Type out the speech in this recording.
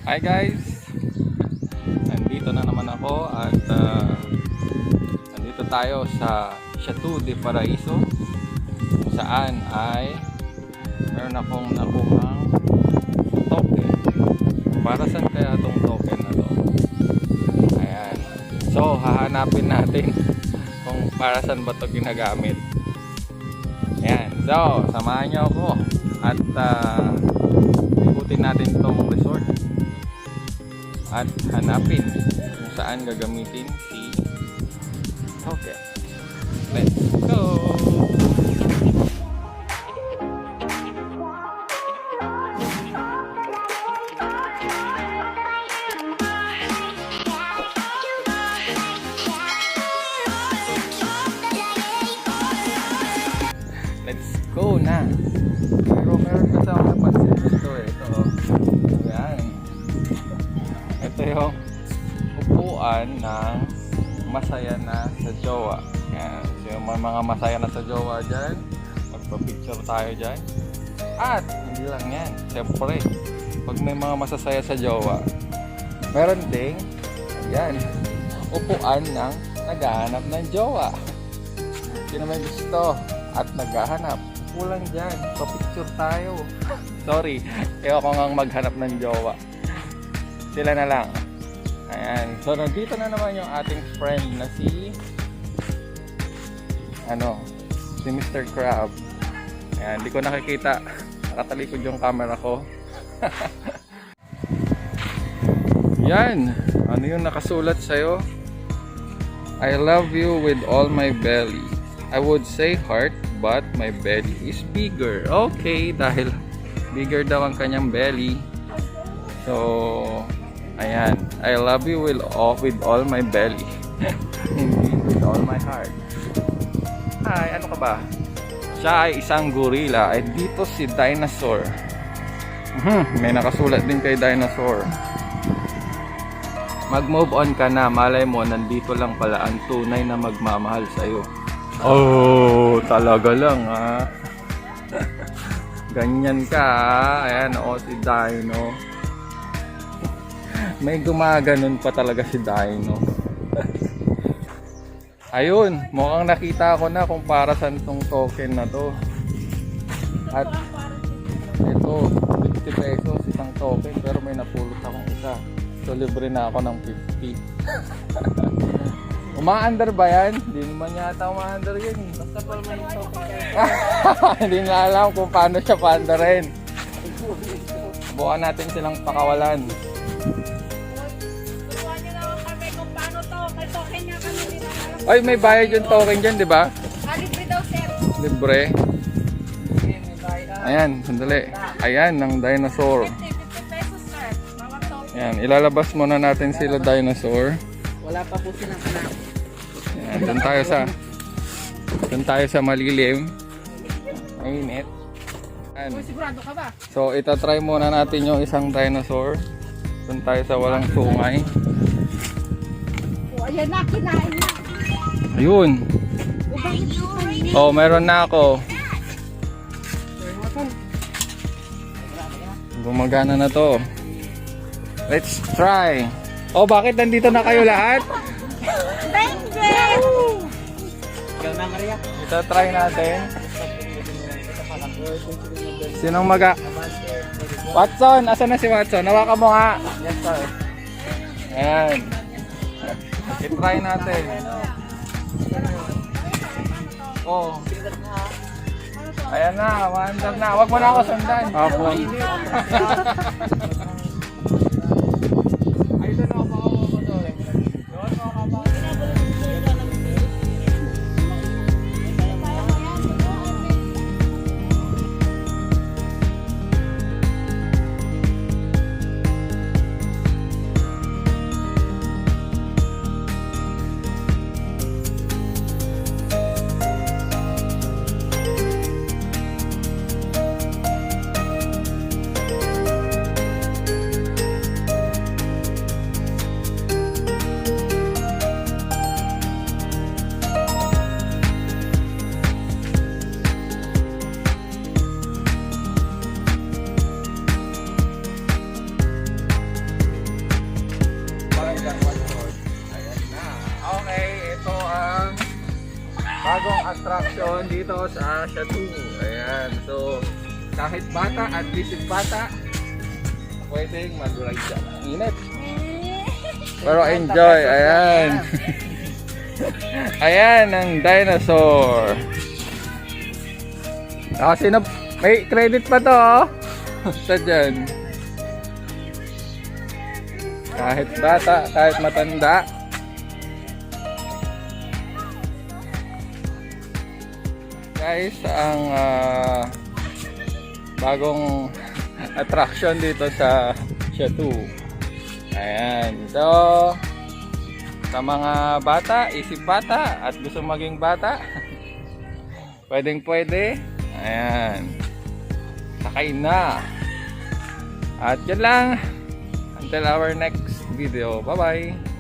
Hi guys! Nandito na naman ako at nandito tayo sa Chateau de Paraiso kung saan ay meron akong nakuhang token. Para saan kaya itong token na to? Ayan. So hahanapin natin kung para saan ba ito ginagamit. Ayan. So samahan nyo ako at ikutin natin itong resort at hanapin kung saan gagamitin si token. Let's go! Let's go na! Pero meron kasi ako napansin dito eh. Ayan. Ito yung upuan ng masaya na sa jowa. Ayan. So yung mga masaya na sa jowa dyan, magpa-picture tayo dyan. At hindi lang yan, siyempre pag may mga masasaya sa jowa, meron ding ayan, upuan ng naghahanap ng jowa. Sino may gusto at naghahanap, kulang dyan, pa-picture tayo. Sorry, ayoko nga maghanap ng jowa, sila na lang. Ayan, so nandito na naman yung ating friend na si Mr. Crab. Ayan, di ko nakikita, nakatalikod yung camera ko. Yan, ano yung nakasulat sa'yo? I love you with all my belly. I would say heart, but my belly is bigger. Okay, dahil bigger daw ang kanyang belly. So, ayan. I love you with all my belly. Hindi with all my heart. Ay, ano ka ba? Siya ay isang gorilla. Ay, dito si Dinosaur. May nakasulat din kay Dinosaur. Mag-move on ka na. Malay mo, nandito lang pala ang tunay na magmamahal sa'yo. Oh, talaga lang ha. Ganyan ka ha. Ayan, si Dino. May gumaganon pa talaga si Dino. Ayun, mukhang nakita ko na kung para saan tong token na to. At ito, 50 pesos isang token, pero may napulot akong isa. So libre na ako ng 50. Uma-under ba yan? Hindi naman yata uma-under yun. Basta pa may token. Hindi na alam kung paano siya pa-underin. Bukan natin silang pakawalan. Turuan nyo naman kami kung paano to. May token nga kami din. Ay, may bayad yung token dyan, di ba? Libre daw, sir. Libre. Ayan, sandali. Ayan, ng dinosaur. 50 pesos, sir. Bawat token. Ayan, ilalabas muna natin sila dinosaur. Wala pa po silang anak. Ayan, doon tayo sa malilim. Mainit. Ayan. Sigurado ka ba? So, itatry muna natin yung isang dinosaur. Doon tayo sa walang sungay. O, ayan na. Kinain na. Ayun. O, bakit ito? Oh, meron na ako. Gumagana na to. Let's try. Oh, bakit nandito na kayo lahat? Thank you! Ikaw na, Maria. Itatry natin. Sinong Watson! Asan na si Watson? Hawakan mo nga. Yes, sir. Ayan. I-try natin. Oh. Ayan na, maandar na. Huwag mo na ako sundan. Opo. bagong attraction dito sa Shatu. Ayan. So, kahit bata at isip bata, pwedeng mag-ride dyan. Ang init. Pero enjoy. Ayan. Ayan ang dinosaur. Sino? May credit pa to, oh. Sa dyan. Kahit bata, kahit matanda. Guys, ang bagong attraction dito sa Shatu. Ayan. So, sa mga bata, isip bata, at gusto maging bata, pwedeng pwede. Ayan. Sakay na. At yan lang. Until our next video. Bye-bye.